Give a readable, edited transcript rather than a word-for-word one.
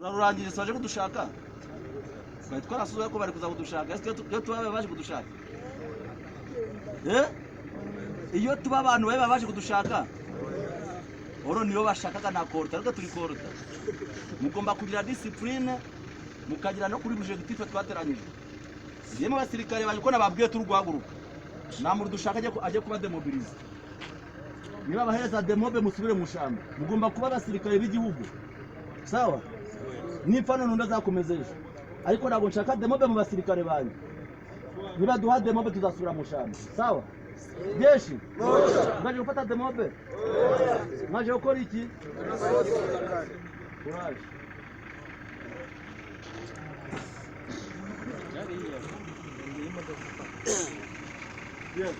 urarangiriza waje kudushaka twari twarasuzuye ko bari kuza kudushaka iyo tuba baje kudushaka iyo tuba abantu baje kudushaka oro niyo bashakaga na korta ariko turi korta mugomba kugira discipline mukagira no kuri objectif twateranyije yemo abasirikare baje ko nababwiye turi guhaguruka nta muntu dushaka ajye kuba demobilize niba bahereza demobe musubire mu shamba mugomba kuba abasirikare b'igihugu sawa nipfa none ndazakomeza ejo ariko ntabwo nshaka demobe mu basirikare banyu niba duha demobe tuzasubira mu shamba sawa jeshi mwaje gufata demobe mwaje gukora iki courage Yes.